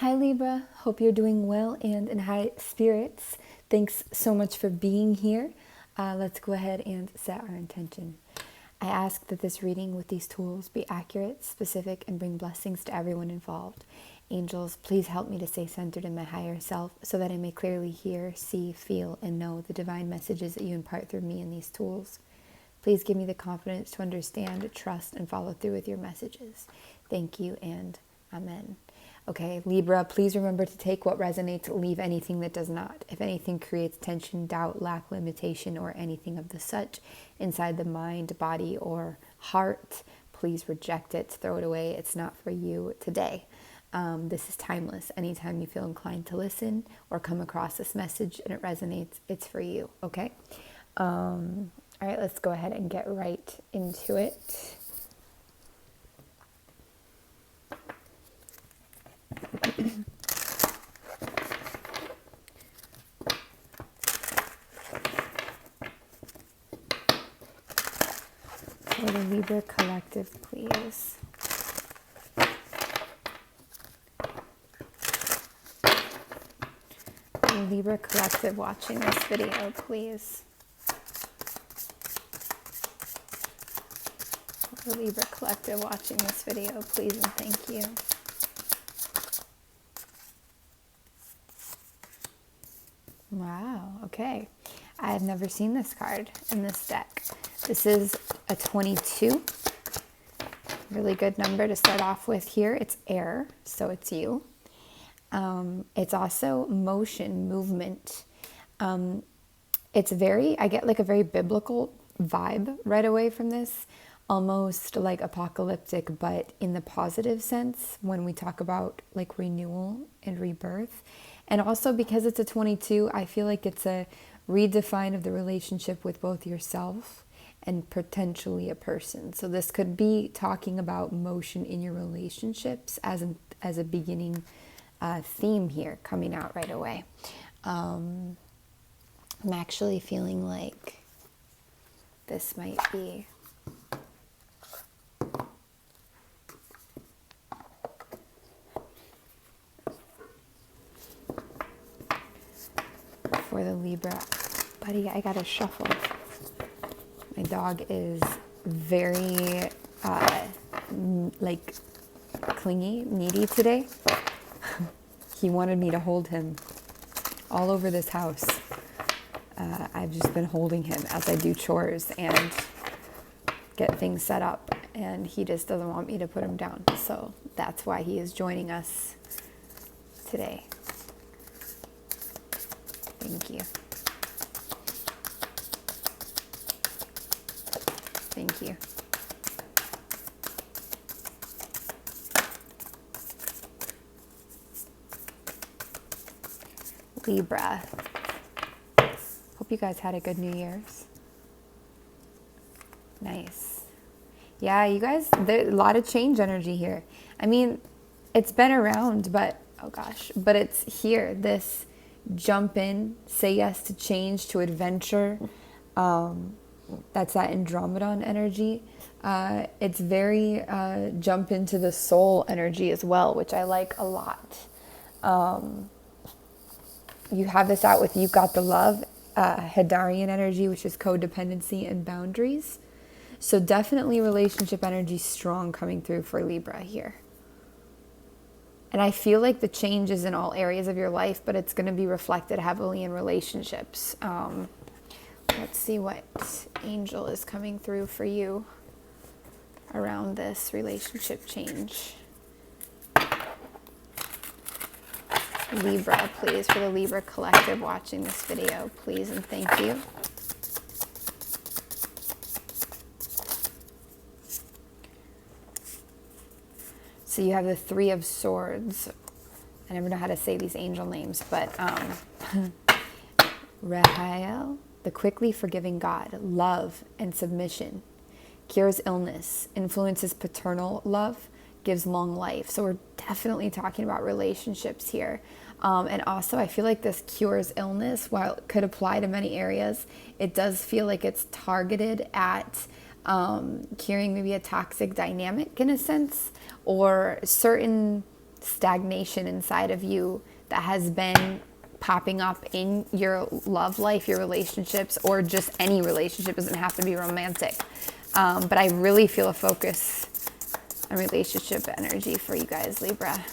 Hi Libra, hope you're doing well and in high spirits. Thanks so much for being here. Let's go ahead and set our intention. I ask that this reading with these tools be accurate, specific, and bring blessings to everyone involved. Angels, please help me to stay centered in my higher self so that I may clearly hear, see, feel, and know the divine messages that you impart through me in these tools. Please give me the confidence to understand, trust, and follow through with your messages. Thank you and amen. Okay, Libra, please remember to take what resonates, leave anything that does not. If anything creates tension, doubt, lack, limitation, or anything of the such inside the mind, body, or heart, please reject it, throw it away. It's not for you today. This is timeless. Anytime you feel inclined to listen or come across this message and it resonates, it's for you, okay? All right, let's go ahead and get right into it. For the Libra collective, please. The Libra collective watching this video, please. The Libra collective watching this video, please and thank you. Wow, okay. I have never seen this card in this deck. This is a 22. Really good number to start off with here. It's air, so it's you. It's also motion, movement. It's I get like a very biblical vibe right away from this. Almost like apocalyptic, but in the positive sense when we talk about like renewal and rebirth. And also because it's a 22, I feel like it's a redefine of the relationship with both yourself and potentially a person. So this could be talking about motion in your relationships as a beginning theme here coming out right away. I'm actually feeling like this might be for the Libra. Buddy, I gotta shuffle. My dog is very like clingy, needy today. He wanted me to hold him all over this house. I've just been holding him as I do chores and get things set up, and he just doesn't want me to put him down. So that's why he is joining us today. Thank you. Thank you. Libra. Hope you guys had a good New Year's. Nice. Yeah, you guys, there's a lot of change energy here. I mean, it's been around, but, oh gosh, but it's here. This jump in, say yes to change, to adventure. That's that Andromedon energy. It's very jump into the soul energy as well, which I like a lot. You have this out with You've Got the Love, Hedarian energy, which is codependency and boundaries. So definitely relationship energy strong coming through for Libra here. And I feel like the change is in all areas of your life, but it's going to be reflected heavily in relationships. Let's see what angel is coming through for you around this relationship change. Libra, please, for the Libra collective watching this video, please and thank you. So you have the Three of Swords. I never know how to say these angel names, but Rahael, the quickly forgiving God, love and submission, cures illness, influences paternal love, gives long life. So we're definitely talking about relationships here. And also I feel like this cures illness. While it could apply to many areas, it does feel like it's targeted at curing maybe a toxic dynamic in a sense, or certain stagnation inside of you that has been popping up in your love life, your relationships, or just any relationship. It doesn't have to be romantic. But I really feel a focus on relationship energy for you guys, Libra.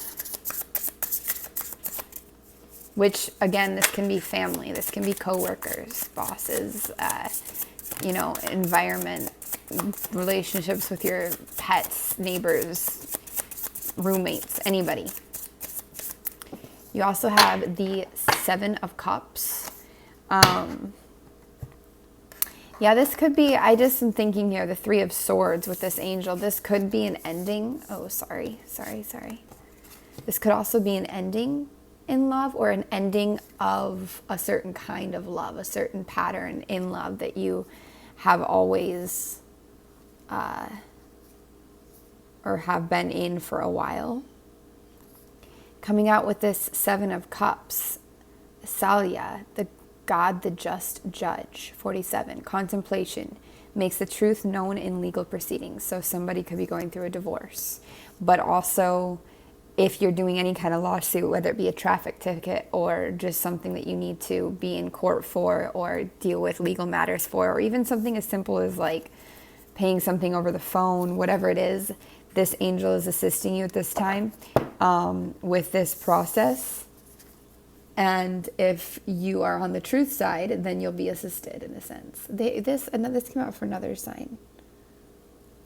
Which, again, this can be family, this can be coworkers, bosses, environment, relationships with your pets, neighbors, roommates, anybody. You also have the 7 of Cups. Yeah, this could be, I just am thinking here, the 3 of Swords with this angel. This could be an ending. Oh, sorry. This could also be an ending in love, or an ending of a certain kind of love, a certain pattern in love that you have always or have been in for a while. Coming out with this 7 of Cups, Salya, the God, the just judge. 47, contemplation, makes the truth known in legal proceedings. So somebody could be going through a divorce, but also if you're doing any kind of lawsuit, whether it be a traffic ticket or just something that you need to be in court for or deal with legal matters for, or even something as simple as like paying something over the phone, whatever it is, this angel is assisting you at this time with this process. And if you are on the truth side, then you'll be assisted in a sense. This came out for another sign,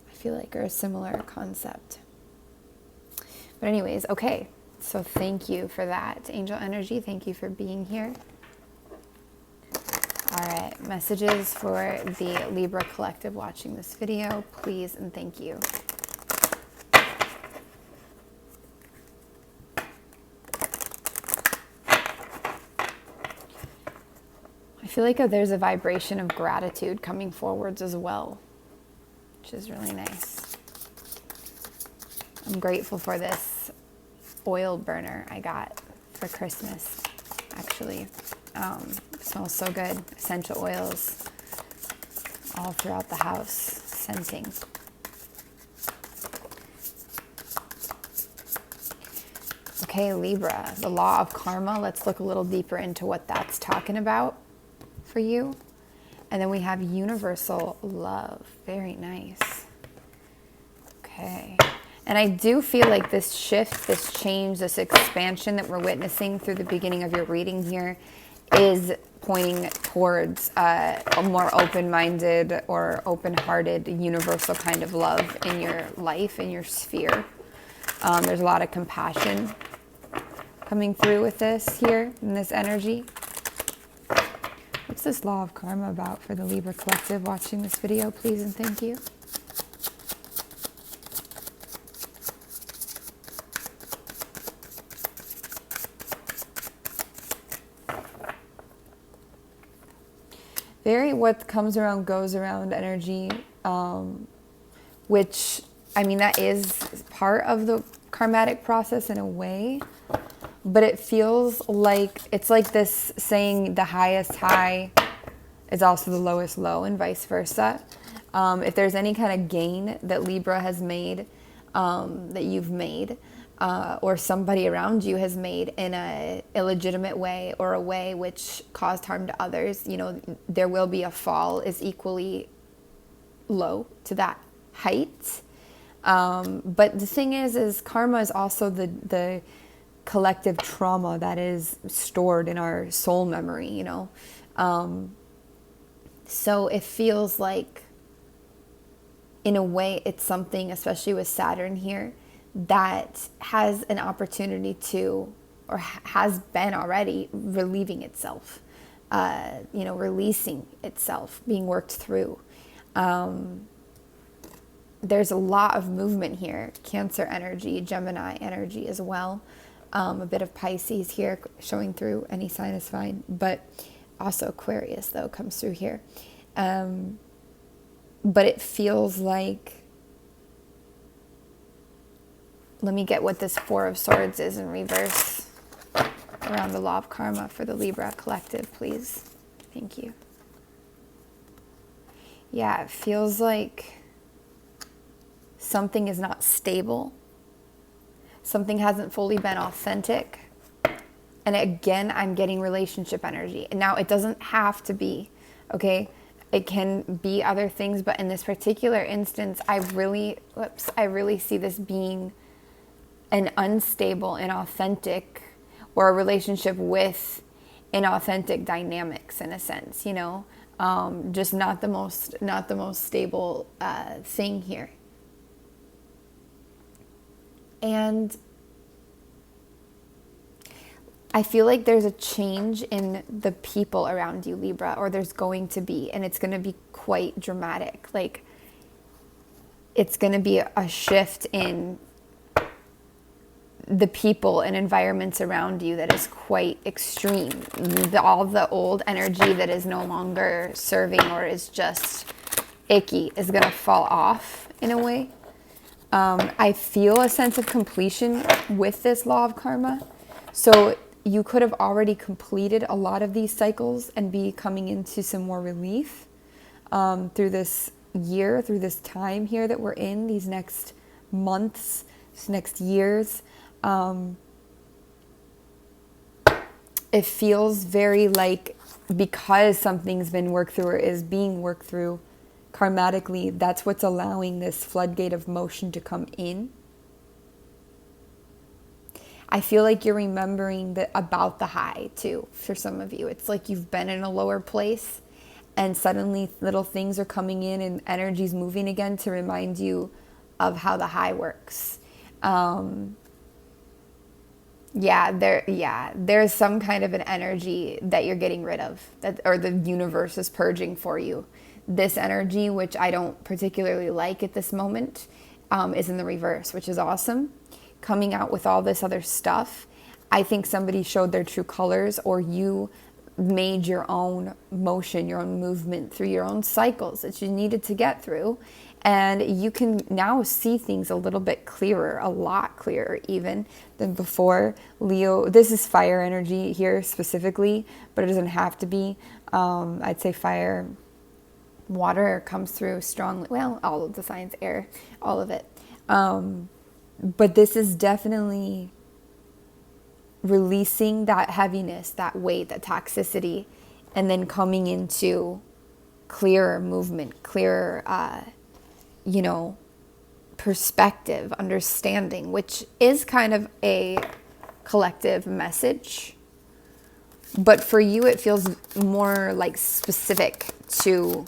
I feel like, or a similar concept. But anyways, okay, so thank you for that, angel energy. Thank you for being here. All right, messages for the Libra collective watching this video, please and thank you. I feel like there's a vibration of gratitude coming forwards as well, which is really nice. I'm grateful for this oil burner I got for Christmas, actually. It smells so good. Essential oils all throughout the house, scenting. Okay, Libra, the law of karma. Let's look a little deeper into what that's talking about for you. And then we have universal love. Very nice. Okay. And I do feel like this shift, this change, this expansion that we're witnessing through the beginning of your reading here is pointing towards a more open-minded or open-hearted, universal kind of love in your life, in your sphere. There's a lot of compassion coming through with this here, in this energy. What's this law of karma about for the Libra collective watching this video, please and thank you? Very what comes around goes around energy, which, I mean, that is part of the karmatic process in a way, but it feels like, it's like this saying the highest high is also the lowest low and vice versa. If there's any kind of gain that Libra has made, that you've made, or somebody around you has made in a illegitimate way or a way which caused harm to others, you know, there will be a fall is equally low to that height. But the thing is karma is also the collective trauma that is stored in our soul memory, you know. So it feels like, in a way, it's something, especially with Saturn here, that has an opportunity to, or has been already, relieving itself, you know, releasing itself, being worked through. There's a lot of movement here. Cancer energy, Gemini energy as well. A bit of Pisces here showing through. Any sign is fine. But also Aquarius, though, comes through here. But it feels like, let me get what this 4 of Swords is in reverse around the law of karma for the Libra collective, please. Thank you. Yeah, it feels like something is not stable. something hasn't fully been authentic. And again, I'm getting relationship energy. And now it doesn't have to be, okay? It can be other things, but in this particular instance, I really see this being an unstable, inauthentic, or a relationship with inauthentic dynamics in a sense, you know? Just not the most stable thing here. And I feel like there's a change in the people around you, Libra, or there's going to be, and it's going to be quite dramatic. Like, it's going to be a shift in the people and environments around you that is quite extreme. All the old energy that is no longer serving or is just icky is going to fall off in a way. I feel a sense of completion with this law of karma. So you could have already completed a lot of these cycles and be coming into some more relief through this year, through this time here that we're in, these next months, these next years. It feels very like, because something's been worked through or is being worked through karmatically, that's what's allowing this floodgate of motion to come in. I feel like you're remembering about the high too. For some of you, it's like you've been in a lower place and suddenly little things are coming in and energy's moving again to remind you of how the high works. There's some kind of an energy that you're getting rid of, or the universe is purging for you. This energy, which I don't particularly like at this moment, is in the reverse, which is awesome. Coming out with all this other stuff. I think somebody showed their true colors, or you made your own motion, your own movement through your own cycles that you needed to get through. And you can now see things a little bit clearer, a lot clearer even than before. Leo, this is fire energy here specifically, but it doesn't have to be. I'd say fire, water comes through strongly. Well, all of the signs, air, all of it. But this is definitely releasing that heaviness, that weight, that toxicity, and then coming into clearer movement, clearer, perspective, understanding, which is kind of a collective message. But for you, it feels more like specific to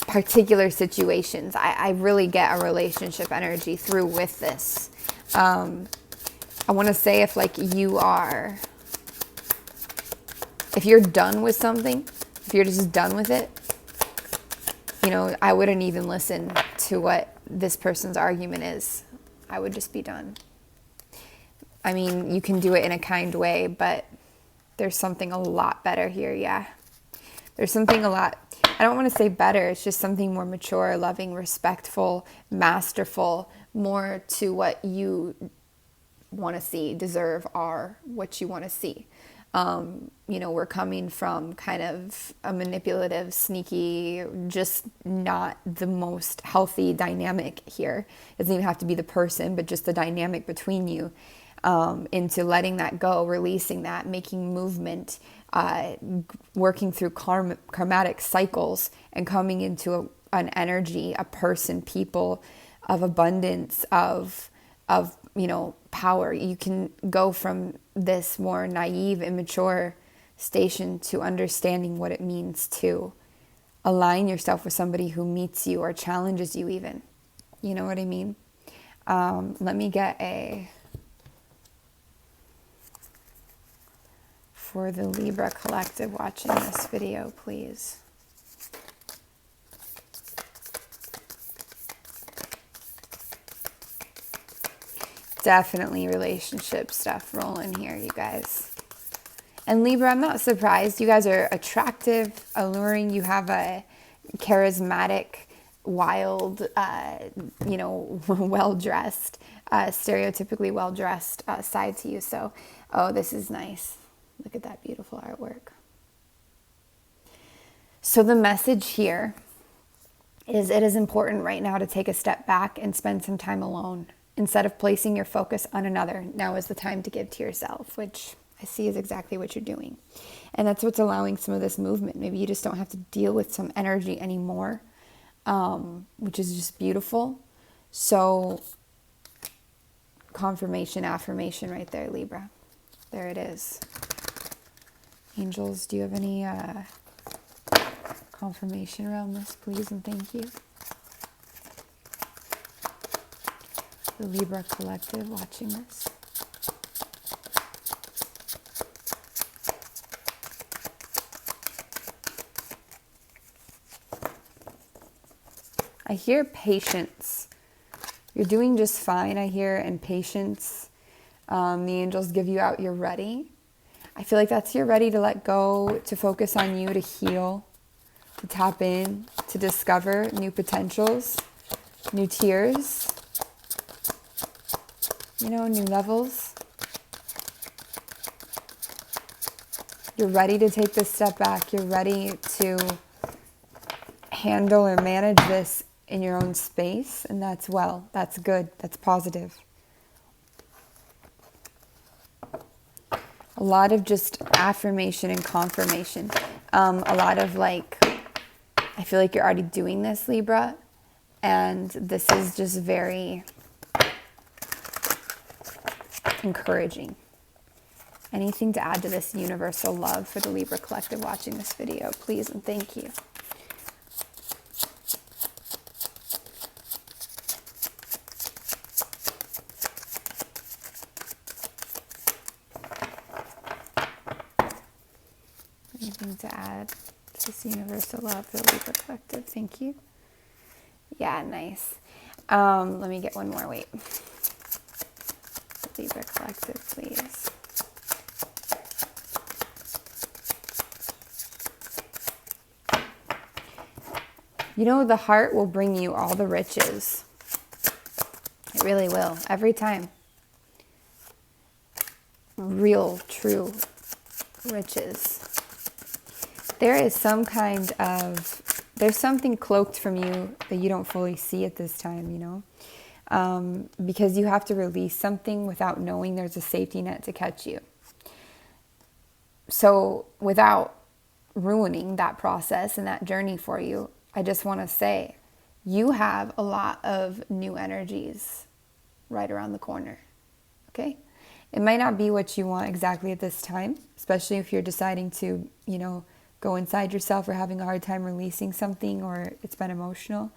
particular situations. I really get a relationship energy through with this. I want to say if you're done with something, if you're just done with it, I wouldn't even listen to what this person's argument is. I would just be done. I mean, you can do it in a kind way, but there's something a lot better here, yeah. There's something I don't want to say better, it's just something more mature, loving, respectful, masterful, more to what you want to see, deserve, are what you want to see. We're coming from kind of a manipulative, sneaky, just not the most healthy dynamic here. It doesn't even have to be the person, but just the dynamic between you, into letting that go, releasing that, making movement, working through karmatic cycles and coming into an energy, a person, people of abundance, of power. You can go from this more naive, immature station to understanding what it means to align yourself with somebody who meets you or challenges you even. You know what I mean? Let me get for the Libra collective watching this video, please. Definitely relationship stuff rolling here, you guys. And Libra, I'm not surprised. You guys are attractive, alluring. You have a charismatic, wild, well-dressed, stereotypically well-dressed side to you. So, this is nice. Look at that beautiful artwork. So the message here is it is important right now to take a step back and spend some time alone Instead of placing your focus on another, now is the time to give to yourself, which I see is exactly what you're doing. And that's what's allowing some of this movement. Maybe you just don't have to deal with some energy anymore, which is just beautiful. So confirmation, affirmation right there, Libra. There it is. Angels, do you have any confirmation around this, please, and thank you? The Libra collective watching this. I hear patience. You're doing just fine, I hear, and patience. The angels give you out, you're ready. I feel like that's you're ready to let go, to focus on you, to heal, to tap in, to discover new potentials, new tiers, new levels. You're ready to take this step back. You're ready to handle or manage this in your own space, and that's well, that's good, that's positive. A lot of just affirmation and confirmation. A lot of I feel like you're already doing this, Libra, and this is just very encouraging. Anything to add to this universal love for the Libra collective watching this video, please and thank you. Anything to add to this universal love for the Libra collective? Thank you. Yeah, nice. Let me get one more. Wait. Libra collective, please. The heart will bring you all the riches. It really will. Every time. Real, true riches. There is there's something cloaked from you that you don't fully see at this time, because you have to release something without knowing there's a safety net to catch you. So without ruining that process and that journey for you, I just want to say you have a lot of new energies right around the corner, okay? It might not be what you want exactly at this time, especially if you're deciding to, go inside yourself or having a hard time releasing something or it's been emotional.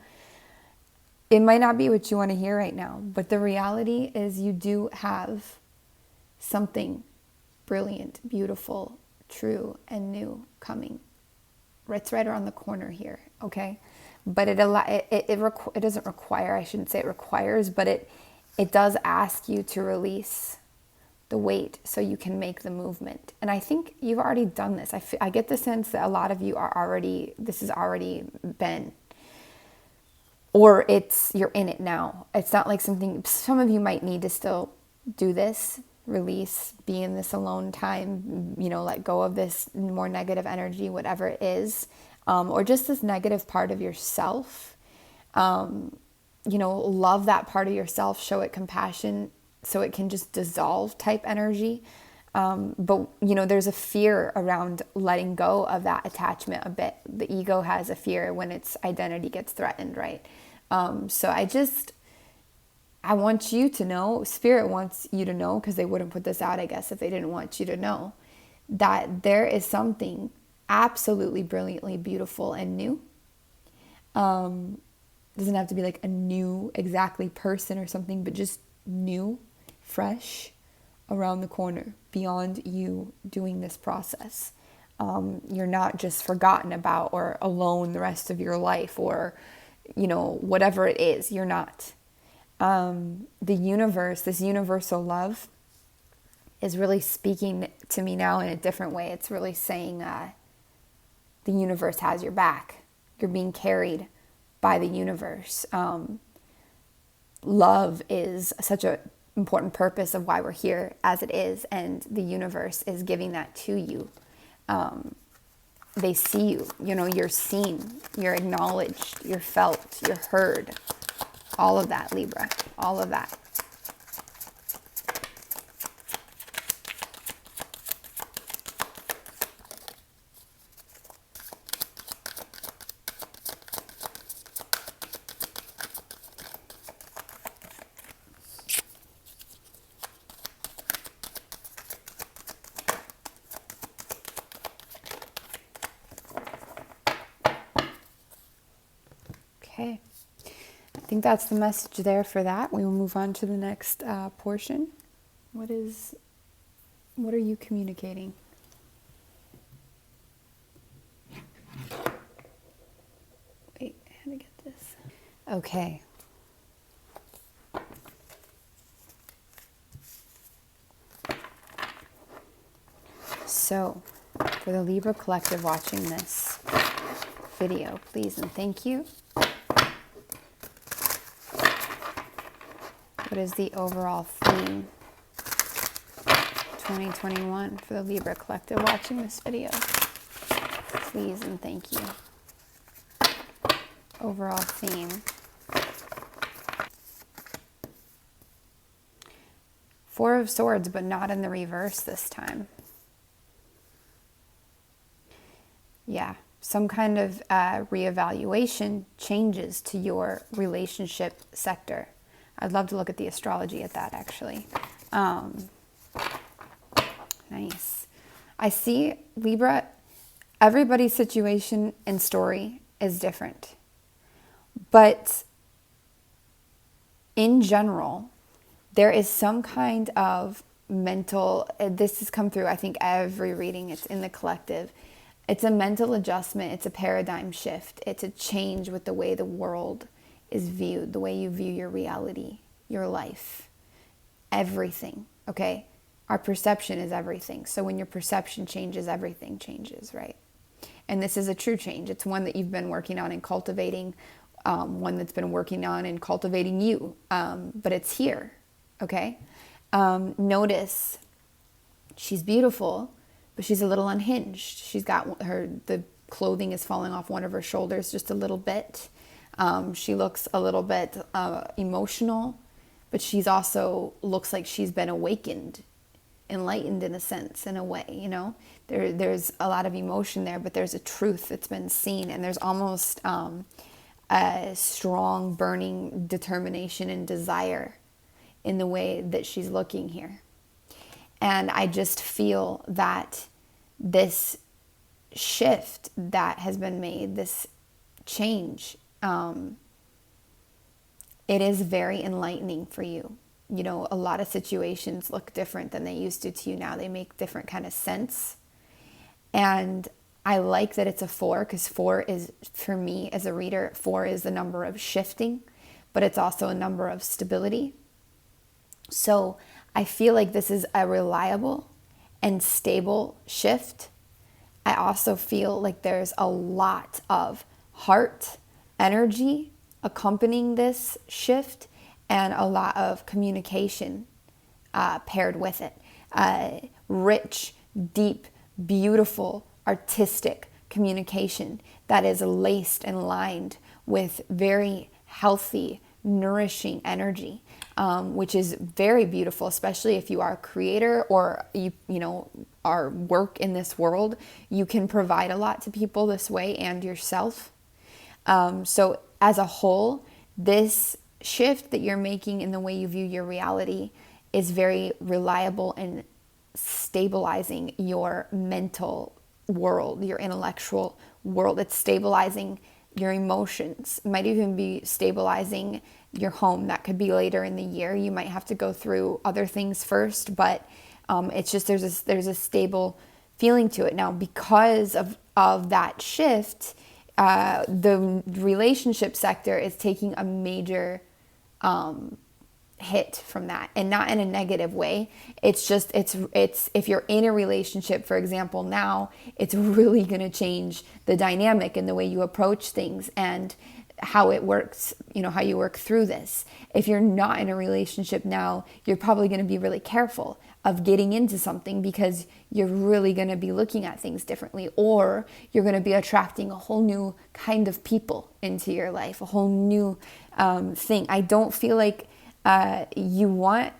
It might not be what you want to hear right now, but the reality is you do have something brilliant, beautiful, true, and new coming. It's right around the corner here, okay? But it doesn't require, I shouldn't say it requires, but it does ask you to release the weight so you can make the movement. And I think you've already done this. I get the sense that a lot of you this has already been, or you're in it now. It's not like some of you might need to still do this, release, be in this alone time, let go of this more negative energy, whatever it is, or just this negative part of yourself. Love that part of yourself, show it compassion so it can just dissolve type energy. But there's a fear around letting go of that attachment a bit. The ego has a fear when its identity gets threatened, right? So I want you to know, Spirit wants you to know, because they wouldn't put this out, I guess, if they didn't want you to know, that there is something absolutely brilliantly beautiful and new. Doesn't have to be like a new exactly person or something, but just new, fresh, around the corner, beyond you doing this process. You're not just forgotten about or alone the rest of your life, or, whatever it is, you're not. The universe, this universal love is really speaking to me now in a different way. It's really saying the universe has your back. You're being carried by the universe. Love is such an important purpose of why we're here as it is, and the universe is giving that to you. They see you, you're seen, you're acknowledged, you're felt, you're heard. All of that, Libra, all of that. think that's the message there for that. We will move on to the next portion. What are you communicating? Wait, how to get this? Okay. So, for the Libra collective watching this video, please and thank you. What is the overall theme 2021 for the Libra collective watching this video? Please and thank you. Overall theme. Four of Swords, but not in the reverse this time. Yeah, some kind of reevaluation, changes to your relationship sector. I'd love to look at the astrology at that, actually. Nice. I see, Libra, everybody's situation and story is different. But in general, there is some kind of mental, this has come through, I think, every reading. It's in the collective. It's a mental adjustment. It's a paradigm shift. It's a change with the way the world is viewed, the way you view your reality, your life, everything, okay? Our perception is everything. So when your perception changes, everything changes, right? And this is a true change. It's one that you've been working on and cultivating, one that's been working on and cultivating you, but it's here, okay? Notice she's beautiful, but she's a little unhinged. She's got the clothing is falling off one of her shoulders just a little bit. She looks a little bit emotional, but she's also looks like she's been awakened, enlightened in a sense, in a way, you know. There's a lot of emotion there, but there's a truth that's been seen, and there's almost a strong burning determination and desire in the way that she's looking here. And I just feel that this shift that has been made, this change, it is very enlightening for you. You know, a lot of situations look different than they used to you now. They make different kind of sense. And I like that it's a 4, because 4 is, for me as a reader, 4 is the number of shifting, but it's also a number of stability. So I feel like this is a reliable and stable shift. I also feel like there's a lot of heart energy accompanying this shift, and a lot of communication paired with it. Rich, deep, beautiful, artistic communication that is laced and lined with very healthy, nourishing energy, which is very beautiful, especially if you are a creator or you know, are work in this world. You can provide a lot to people this way and yourself. So as a whole, this shift that you're making in the way you view your reality is very reliable and stabilizing your mental world, your intellectual world. It's stabilizing your emotions. It might even be stabilizing your home. That could be later in the year. You might have to go through other things first, but it's just there's a stable feeling to it. Now, because of that shift, the relationship sector is taking a major hit from that, and not in a negative way. It's just it's if you're in a relationship, for example, now it's really going to change the dynamic and the way you approach things and how it works, you know, how you work through this. If you're not in a relationship now, you're probably going to be really careful of getting into something, because you're really going to be looking at things differently, or you're going to be attracting a whole new kind of people into your life, a whole new thing. I don't feel like you want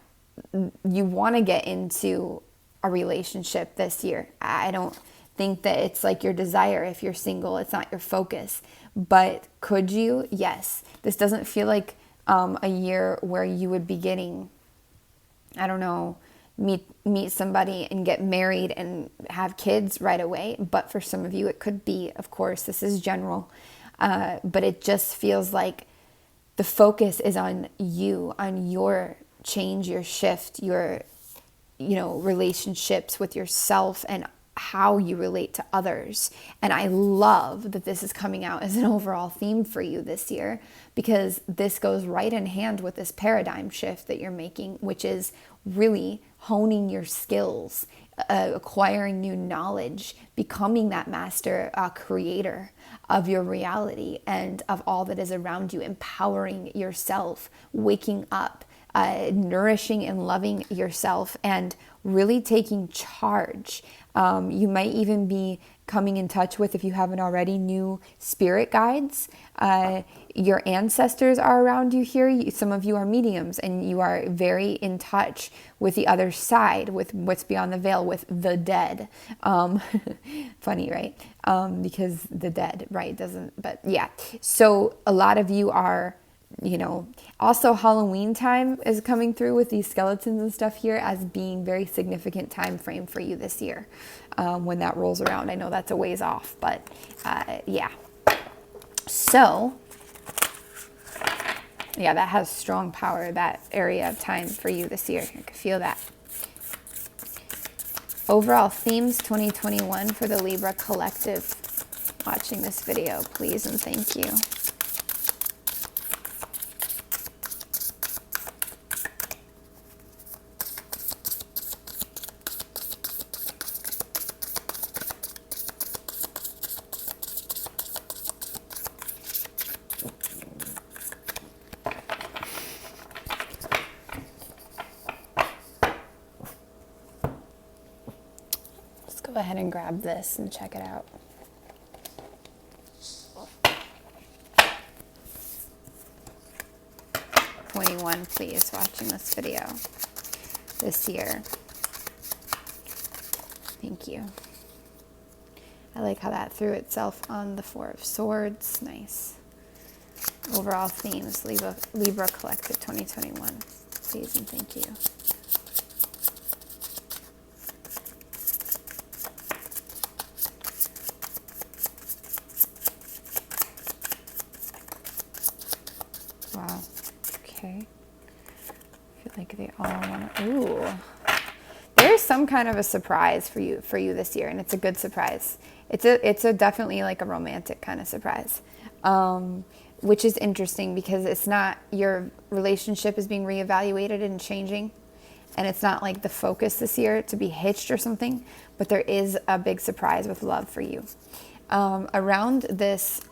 to get into a relationship this year. I don't think that it's like your desire. If you're single, it's not your focus. But could you? Yes. This doesn't feel like a year where you would be getting, I don't know, meet somebody and get married and have kids right away. But for some of you, it could be. Of course, this is general. But it just feels like the focus is on you, on your change, your shift, your, relationships with yourself and how you relate to others. And I love that this is coming out as an overall theme for you this year, because this goes right in hand with this paradigm shift that you're making, which is really honing your skills, acquiring new knowledge, becoming that master creator of your reality and of all that is around you, empowering yourself, waking up, nourishing and loving yourself, and really taking charge. You might even be coming in touch with, if you haven't already, new spirit guides. Your ancestors are around you here. Some of you are mediums and you are very in touch with the other side, with what's beyond the veil, with the dead. Funny, right? Because the dead, right, doesn't, but yeah. So a lot of you are, also Halloween time is coming through with these skeletons and stuff here as being very significant time frame for you this year. When that rolls around, I know that's a ways off, but yeah. So yeah, that has strong power, that area of time for you this year. I can feel that. Overall themes 2021 for the Libra collective watching this video, please and thank you. Go ahead and grab this and check it out. '21, please, watching this video this year. Thank you. I like how that threw itself on the Four of Swords. Nice. Overall themes, Libra Collective 2021. Please and thank you. Wow. Okay. I feel like they all want to. Ooh. There's some kind of a surprise for you this year, and it's a good surprise. It's a definitely like a romantic kind of surprise, which is interesting because it's not your relationship is being reevaluated and changing, and it's not like the focus this year to be hitched or something. But there is a big surprise with love for you around this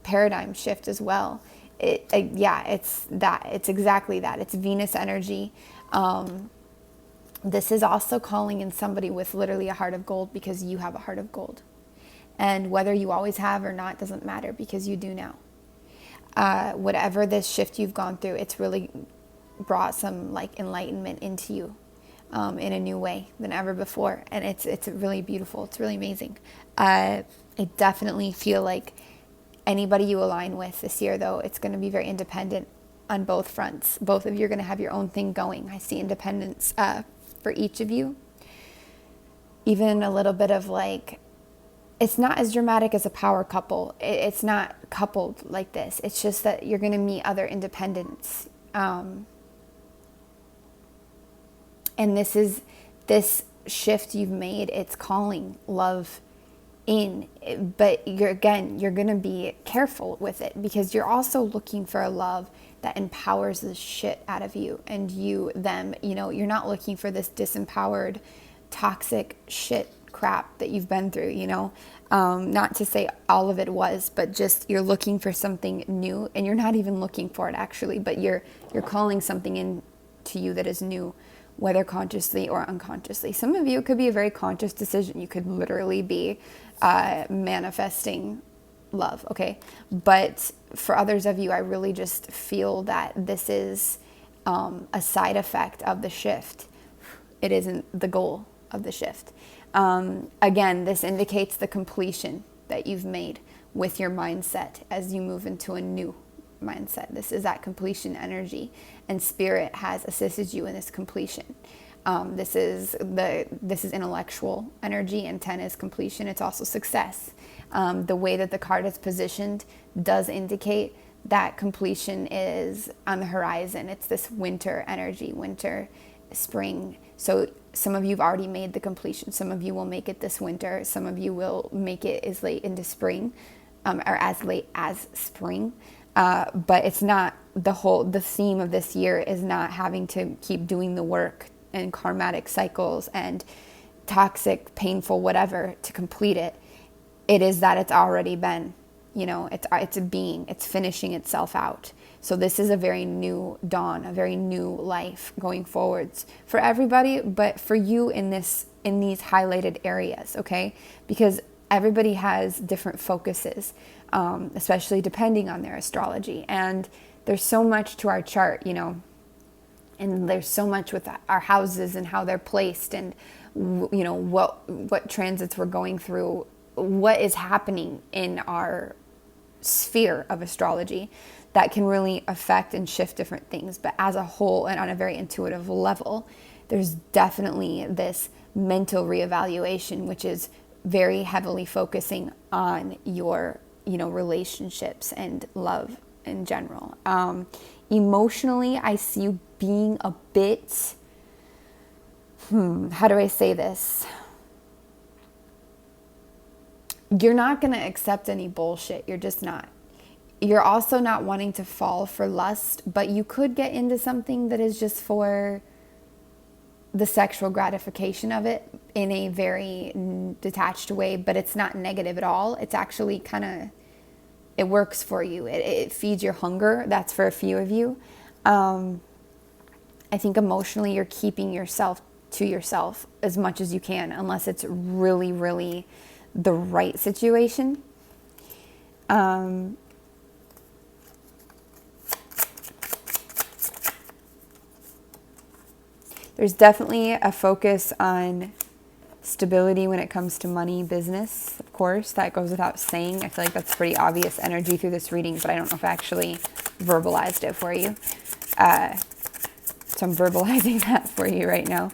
paradigm shift as well. It's exactly that. It's Venus energy. This is also calling in somebody with literally a heart of gold, because you have a heart of gold. And whether you always have or not doesn't matter, because you do now. Whatever this shift you've gone through, it's really brought some like enlightenment into you in a new way than ever before. And it's really beautiful. It's really amazing. I definitely feel like anybody you align with this year, though, it's going to be very independent on both fronts. Both of you are going to have your own thing going. I see independence for each of you. Even a little bit of like, it's not as dramatic as a power couple. It's not coupled like this. It's just that you're going to meet other independents. And this shift you've made, it's calling love in, but you're going to be careful with it, because you're also looking for a love that empowers the shit out of you and you them. You're not looking for this disempowered toxic shit crap that you've been through, not to say all of it was, but just you're looking for something new, and you're not even looking for it actually, but you're calling something in to you that is new, whether consciously or unconsciously. Some of you, it could be a very conscious decision. You could literally be manifesting love, okay? But for others of you, I really just feel that this is a side effect of the shift. It isn't the goal of the shift. Again, this indicates the completion that you've made with your mindset as you move into a new mindset. This is that completion energy, and spirit has assisted you in this completion. This is intellectual energy, and 10 is completion. It's also success. The way that the card is positioned does indicate that completion is on the horizon. It's this winter energy, winter, spring. So some of you have already made the completion. Some of you will make it this winter. Some of you will make it as late into spring, or as late as spring. But it's not the theme of this year is not having to keep doing the work and karmatic cycles and toxic, painful, whatever to complete it. It is that it's already been, it's a being, it's finishing itself out. So this is a very new dawn, a very new life going forwards for everybody, but for you in these highlighted areas, okay? Because everybody has different focuses, especially depending on their astrology. And there's so much to our chart, and there's so much with our houses and how they're placed and, what transits we're going through, what is happening in our sphere of astrology that can really affect and shift different things. But as a whole and on a very intuitive level, there's definitely this mental reevaluation, which is very heavily focusing on your, relationships and love in general. Emotionally, I see you being a bit, how do I say this? You're not going to accept any bullshit. You're just not. You're also not wanting to fall for lust, but you could get into something that is just for the sexual gratification of it in a very detached way, but it's not negative at all. It's actually it works for you. It feeds your hunger. That's for a few of you. I think emotionally you're keeping yourself to yourself as much as you can, unless it's really, really the right situation. There's definitely a focus on stability when it comes to money, business, of course. That goes without saying. I feel like that's pretty obvious energy through this reading, but I don't know if I actually verbalized it for you. So I'm verbalizing that for you right now.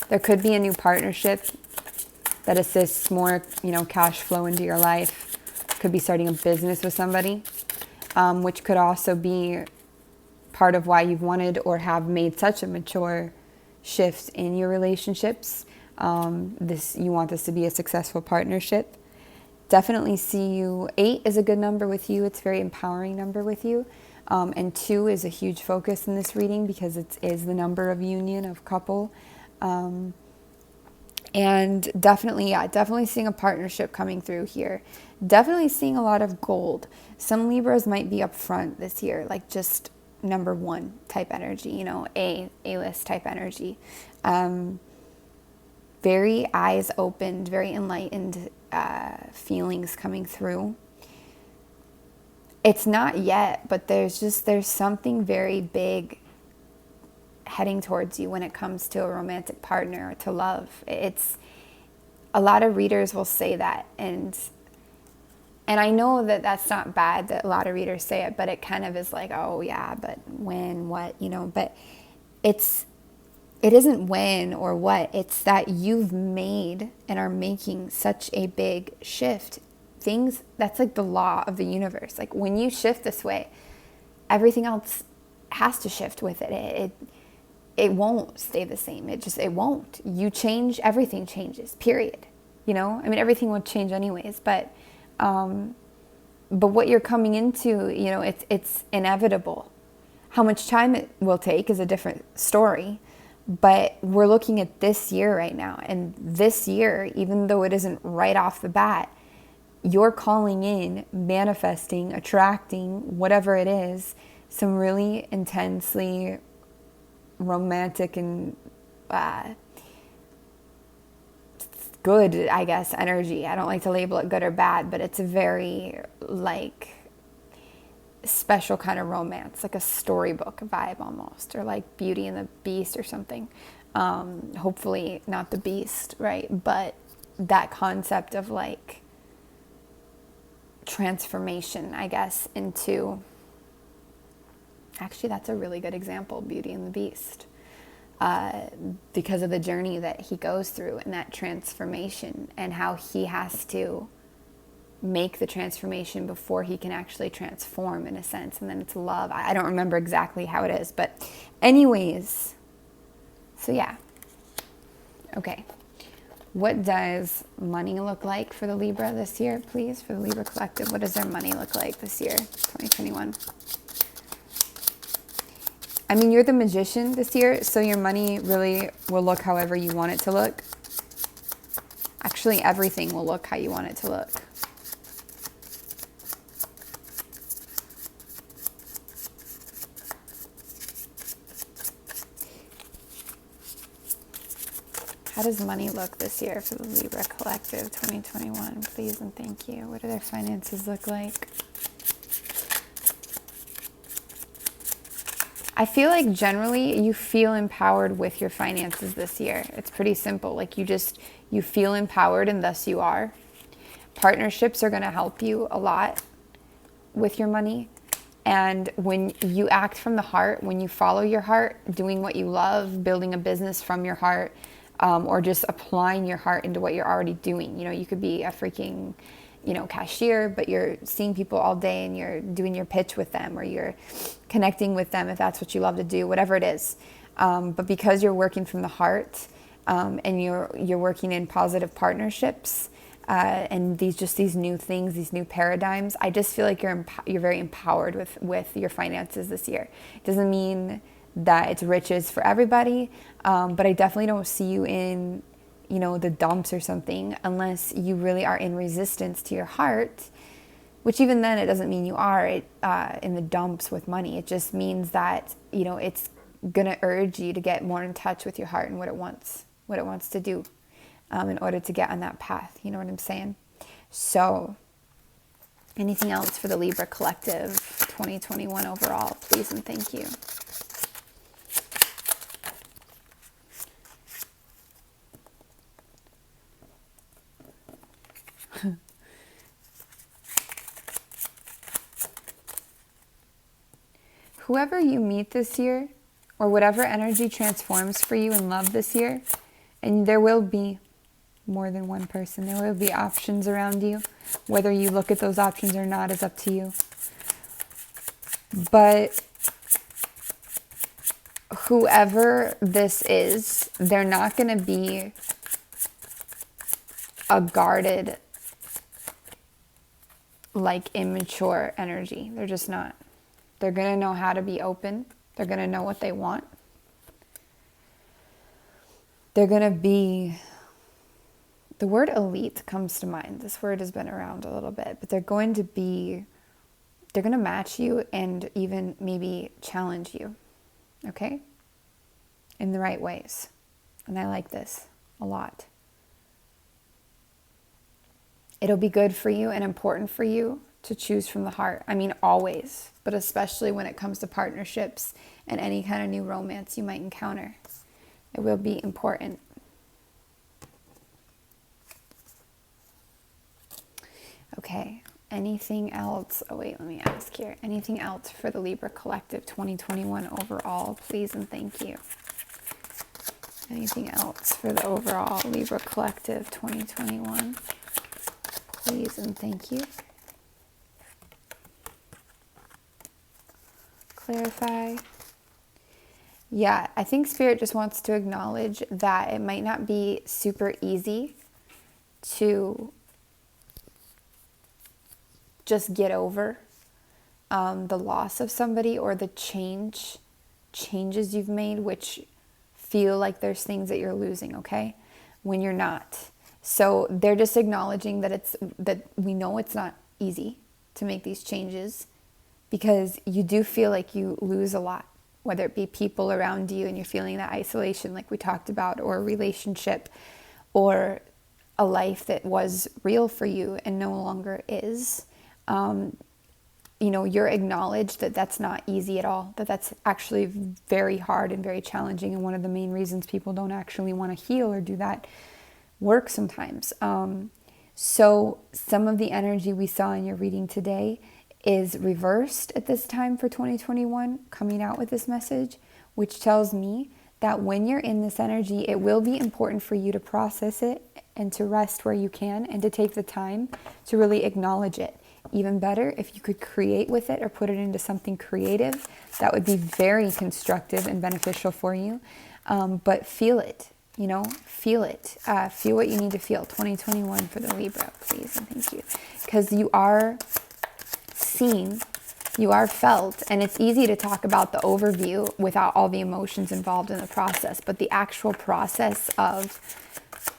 There could be a new partnership that assists more, cash flow into your life. Could be starting a business with somebody, which could also be part of why you've wanted or have made such a mature shift in your relationships. You want this to be a successful partnership. Definitely see you. 8 is a good number with you. It's a very empowering number with you. And 2 is a huge focus in this reading because it is the number of union, of couple. And definitely seeing a partnership coming through here. Definitely seeing a lot of gold. Some Libras might be up front this year, like just number 1 type energy, A-list type energy. Very eyes opened, very enlightened feelings coming through. It's not yet, but there's something very big heading towards you when it comes to a romantic partner or to love. It's a lot of readers will say that, and I know that that's not bad that a lot of readers say it, but it kind of is like, oh yeah, but when, what, but it isn't when or what, it's that you've made and are making such a big shift. That's like the law of the universe. Like when you shift this way, everything else has to shift with it. It won't stay the same. It won't. You change, everything changes, period. Everything will change anyways, but what you're coming into, it's inevitable. How much time it will take is a different story, but we're looking at this year right now, and this year, even though it isn't right off the bat, you're calling in, manifesting, attracting, whatever it is, some really intensely romantic and good, I guess, energy. I don't like to label it good or bad, but it's a very special kind of romance, like a storybook vibe almost, or like Beauty and the Beast or something. Hopefully not the Beast, right? But that concept of transformation, I guess, into, actually that's a really good example, Beauty and the Beast. Because of the journey that he goes through and that transformation and how he has to make the transformation before he can actually transform, in a sense. And then it's love. I don't remember exactly how it is, but anyways, so yeah. Okay. What does money look like for the Libra this year, please? For the Libra collective, what does their money look like this year, 2021? I mean, you're the magician this year, so your money really will look however you want it to look. Actually, everything will look how you want it to look. How does money look this year for the Libra collective 2021? Please and thank you. What do their finances look like? I feel like generally you feel empowered with your finances this year. It's pretty simple. Like you feel empowered, and thus you are. Partnerships are going to help you a lot with your money. And when you act from the heart, when you follow your heart, doing what you love, building a business from your heart, or just applying your heart into what you're already doing. You know, you could be a freaking, cashier, but you're seeing people all day and you're doing your pitch with them, or you're connecting with them if that's what you love to do, whatever it is. But because you're working from the heart, and you're working in positive partnerships, and these new things, these new paradigms, I just feel like you're very empowered with your finances this year. It doesn't mean that it's riches for everybody, but I definitely don't see you in, the dumps or something, unless you really are in resistance to your heart, which even then it doesn't mean you are in the dumps with money. It just means that, it's going to urge you to get more in touch with your heart and what it wants to do, in order to get on that path. You know what I'm saying? So anything else for the Libra collective 2021 overall, please and thank you. Whoever you meet this year, or whatever energy transforms for you in love this year, and there will be more than one person, there will be options around you. Whether you look at those options or not is up to you. But whoever this is, they're not going to be a guarded, like immature energy. They're just not. They're going to know how to be open. They're going to know what they want. They're going to be, the word elite comes to mind. This word has been around a little bit, but they're going to match you and even maybe challenge you. Okay? In the right ways. And I like this a lot. It'll be good for you and important for you to choose from the heart. I mean, always, but especially when it comes to partnerships and any kind of new romance you might encounter. It will be important. Okay, anything else? Oh wait, let me ask here. Anything else for the Libra Collective 2021 overall, please and thank you. Anything else for the overall Libra Collective 2021, please and thank you. Clarify. Yeah, I think Spirit just wants to acknowledge that it might not be super easy to just get over the loss of somebody, or the changes you've made, which feel like there's things that you're losing, okay? When you're not. So they're just acknowledging that we know it's not easy to make these changes, because you do feel like you lose a lot, whether it be people around you and you're feeling that isolation like we talked about, or a relationship, or a life that was real for you and no longer is. You're acknowledged that that's not easy at all, that that's actually very hard and very challenging, and one of the main reasons people don't actually want to heal or do that work sometimes. So some of the energy we saw in your reading today is reversed at this time for 2021, coming out with this message, which tells me that when you're in this energy, it will be important for you to process it and to rest where you can, and to take the time to really acknowledge it. Even better, if you could create with it or put it into something creative, that would be very constructive and beneficial for you. But feel it, feel it. Feel what you need to feel. 2021 for the Libra, please, and thank you. Because you are seen, you are felt, and it's easy to talk about the overview without all the emotions involved in the process. But the actual process of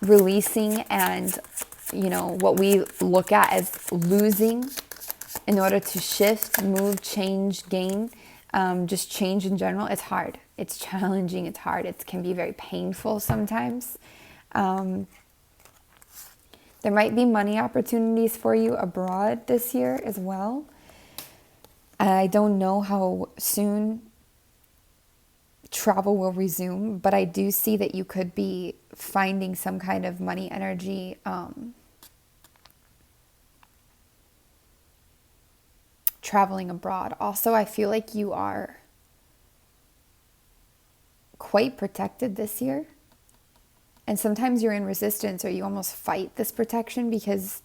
releasing and what we look at as losing in order to shift, move, change, gain, just change in general, it's hard. It's challenging. It's hard. It can be very painful sometimes. There might be money opportunities for you abroad this year as well. I don't know how soon travel will resume, but I do see that you could be finding some kind of money energy traveling abroad. Also, I feel like you are quite protected this year. And sometimes you're in resistance, or you almost fight this protection because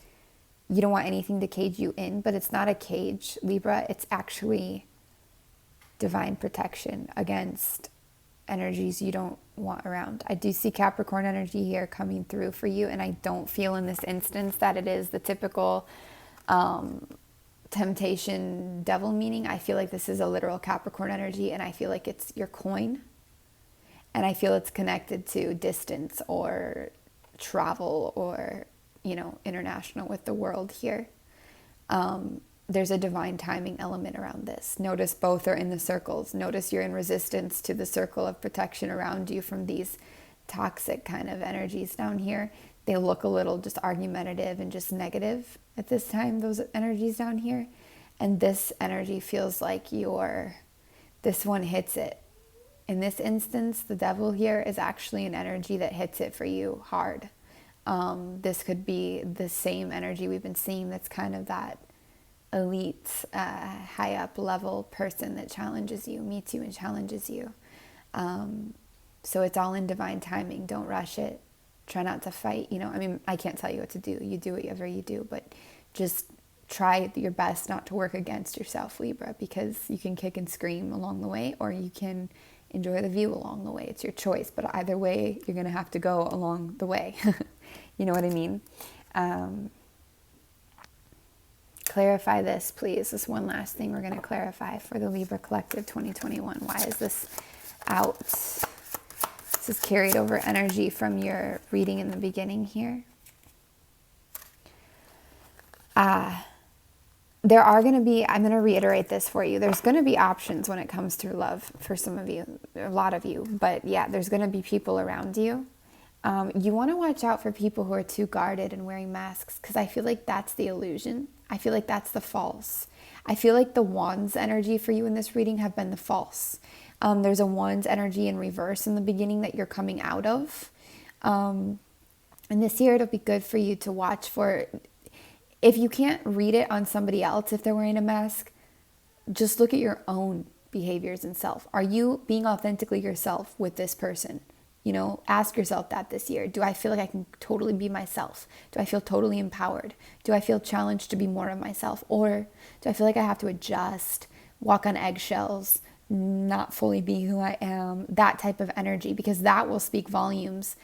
you don't want anything to cage you in. But it's not a cage, Libra. It's actually divine protection against energies you don't want around. I do see Capricorn energy here coming through for you. And I don't feel in this instance that it is the typical temptation devil meaning. I feel like this is a literal Capricorn energy, and I feel like it's your coin, and I feel it's connected to distance or travel or international with the world here. There's a divine timing element around this. Notice both are in the circles. Notice you're in resistance to the circle of protection around you from these toxic kind of energies down here. They look a little just argumentative and just negative at this time, those energies down here. And this energy feels like this one hits it. In this instance, the devil here is actually an energy that hits it for you hard. This could be the same energy we've been seeing that's kind of that elite, high up level person that challenges you, meets you and challenges you. So it's all in divine timing. Don't rush it. Try not to fight. I can't tell you what to do. You do whatever you do, but just try your best not to work against yourself, Libra, because you can kick and scream along the way, or you can enjoy the view along the way. It's your choice, but either way, you're going to have to go along the way. You know what I mean? Clarify this, please. This one last thing we're going to clarify for the Libra Collective 2021. Why is this out? This is carried over energy from your reading in the beginning here. There are going to be, I'm going to reiterate this for you. There's going to be options when it comes to love for some of you, a lot of you. But yeah, there's going to be people around you. You want to watch out for people who are too guarded and wearing masks, because I feel like that's the illusion. I feel like that's the false. I feel like the wands energy for you in this reading have been the false. There's a wands energy in reverse in the beginning that you're coming out of. And this year it'll be good for you to watch for, if you can't read it on somebody else, if they're wearing a mask, just look at your own behaviors and self. Are you being authentically yourself with this person? Ask yourself that this year. Do I feel like I can totally be myself? Do I feel totally empowered? Do I feel challenged to be more of myself? Or do I feel like I have to adjust, walk on eggshells, not fully be who I am? That type of energy, because that will speak volumes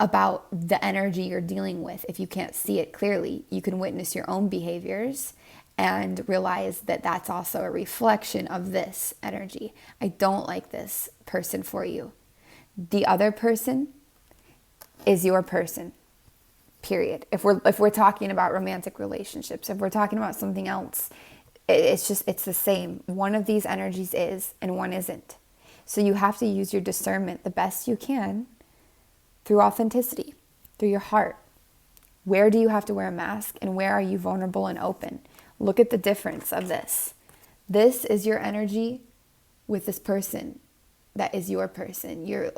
about the energy you're dealing with. If you can't see it clearly, you can witness your own behaviors and realize that that's also a reflection of this energy. I don't like this person for you. The other person is your person, period. If we're talking about romantic relationships, if we're talking about something else, it's the same. One of these energies is and one isn't. So you have to use your discernment the best you can through authenticity, through your heart. Where do you have to wear a mask, and where are you vulnerable and open? Look at the difference of this. This is your energy with this person that is your person. You're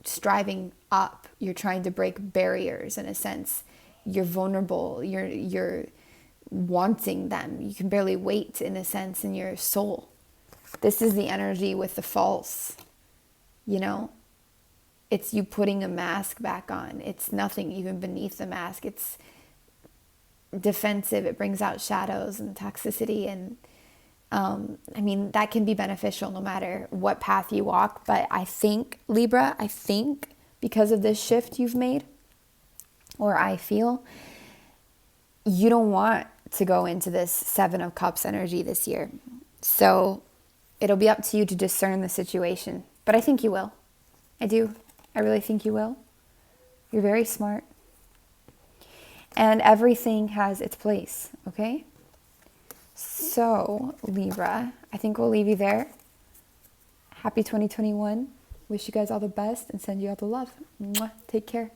striving up. You're trying to break barriers in a sense. You're vulnerable. You're wanting them. You can barely wait in a sense in your soul. This is the energy with the false. it's you putting a mask back on. It's nothing even beneath the mask. It's defensive. It brings out shadows and toxicity. And I mean, that can be beneficial no matter what path you walk. But I think, Libra, because of this shift you've made, or I feel, you don't want to go into this 7 of Cups energy this year. So it'll be up to you to discern the situation. But I think you will. I do. I really think you will. You're very smart. And everything has its place, okay? So, Libra, I think we'll leave you there. Happy 2021. Wish you guys all the best and send you all the love. Mwah. Take care.